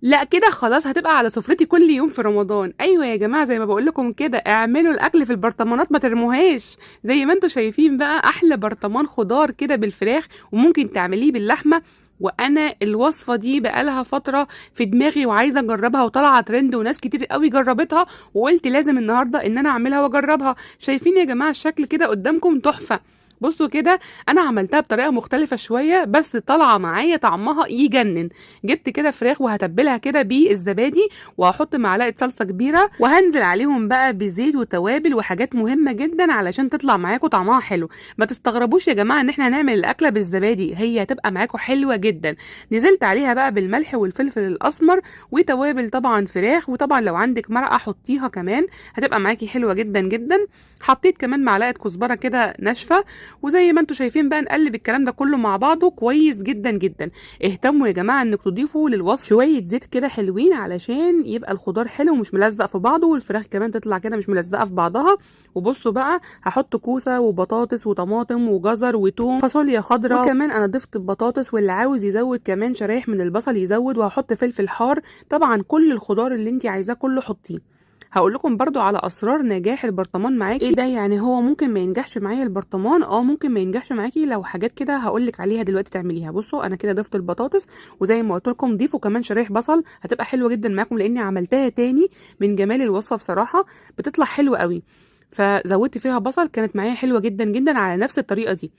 لا كده خلاص هتبقى على سفرتي كل يوم في رمضان. ايوه يا جماعه زي ما بقول لكم كده، اعملوا الاكل في البرطمانات ما ترموهاش. زي ما انتم شايفين بقى احلى برطمان خضار كده بالفراخ، وممكن تعمليه باللحمه. وانا الوصفه دي بقالها فتره في دماغي وعايزه اجربها وطالعه ترند وناس كتير قوي جربتها، وقلت لازم النهارده ان انا اعملها واجربها. شايفين يا جماعه الشكل كده قدامكم تحفه. بصوا كده، انا عملتها بطريقه مختلفه شويه بس طالعه معايا طعمها يجنن. جبت كده فراخ وهتبلها كده بالزبادي، وهحط معلقه صلصه كبيره، وهنزل عليهم بقى بزيت وتوابل وحاجات مهمه جدا علشان تطلع معاكم طعمها حلو. ما تستغربوش يا جماعه ان احنا هنعمل الاكله بالزبادي، هي هتبقى معاكم حلوه جدا. نزلت عليها بقى بالملح والفلفل الاسمر وتوابل طبعا فراخ، وطبعا لو عندك مرقه حطيها كمان هتبقى معاكي حلوه جدا جدا. حطيت كمان معلقه كزبره كده ناشفه. وزي ما انتم شايفين بقى نقلب الكلام ده كله مع بعضه كويس جدا جدا. اهتموا يا جماعه انك تضيفوا للوصف شويه زيت كده حلوين علشان يبقى الخضار حلو ومش ملزق في بعضه، والفراخ كمان تطلع كده مش ملزقه في بعضها. وبصوا بقى، هحط كوسه وبطاطس وطماطم وجزر وتوم فاصوليا خضراء، وكمان انا ضفت البطاطس، واللي عاوز يزود كمان شرايح من البصل يزود، وهحط فلفل حار. طبعا كل الخضار اللي انت عايزاه كله حطيه. هقول لكم برضو على اسرار نجاح البرطمان معاكي. ايه ده يعني هو ممكن ما ينجحش معايا البرطمان؟ ممكن ما ينجحش معاكي لو حاجات كده هقول لك عليها دلوقتي تعمليها. بصوا انا كده ضفت البطاطس، وزي ما قلت لكم ضيفوا كمان شرايح بصل، هتبقى حلوه جدا معاكم لاني عملتها تاني. من جمال الوصفه بصراحه بتطلع حلوه قوي. فزودت فيها بصل، كانت معايا حلوه جدا جدا على نفس الطريقه دي.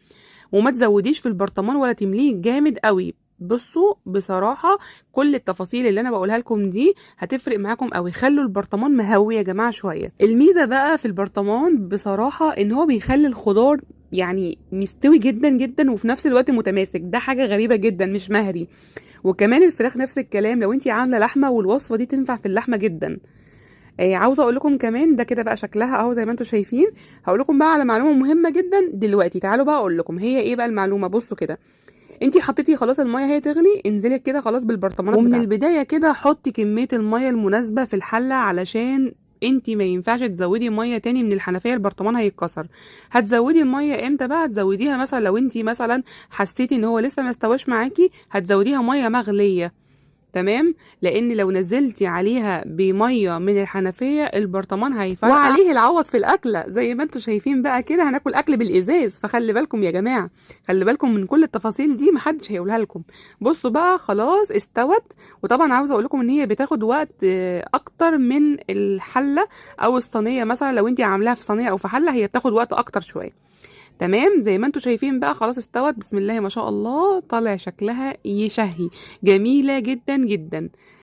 وما تزوديش في البرطمان ولا تمليه جامد قوي. بصوا بصراحة كل التفاصيل اللي انا بقولها لكم دي هتفرق معاكم قوي. خلوا البرطمان مهوي يا جماعة شوية. الميزة بقى في البرطمان بصراحة ان هو بيخلي الخضار يعني مستوي جدا جدا وفي نفس الوقت متماسك. ده حاجة غريبة جدا، مش مهري. وكمان الفراخ نفس الكلام، لو انتي عاملة لحمة والوصفة دي تنفع في اللحمة جدا. عاوزه اقول لكم كمان ده كده بقى شكلها اهو زي ما انتم شايفين. هقول لكم بقى على معلومه مهمه جدا دلوقتي. تعالوا بقى اقول لكم هي ايه بقى المعلومه. بصوا كده، انتي حطيتي خلاص الميه هي تغلي، انزلي كده خلاص بالبرطمانات ومن البدايه كده حطي كميه الميه المناسبه في الحله، علشان انتي ما ينفعش تزودي ميه تاني من الحنفيه، البرطمان هيتكسر. هتزودي الميه امتى بقى؟ هتزوديها مثلا لو انتي مثلا حسيتي ان هو لسه ما استواش معاكي، هتزوديها ميه مغليه. تمام. لان لو نزلتي عليها بميه من الحنفيه البرطمان هيفرقع وعليه العوض في الاكله. زي ما انتم شايفين بقى كده هناكل اكل بالازاز، فخلي بالكم يا جماعه. خلي بالكم من كل التفاصيل دي، محدش هيقولها لكم. بصوا بقى خلاص استوت. وطبعا عاوزه اقول لكم ان هي بتاخد وقت اكتر من الحله او الصينيه. مثلا لو انت عاملاها في صينيه او في حله هي بتاخد وقت اكتر شويه. تمام. زي ما انتم شايفين بقى خلاص استوت. بسم الله ما شاء الله، طالع شكلها يشهي. جميلة جدا جدا.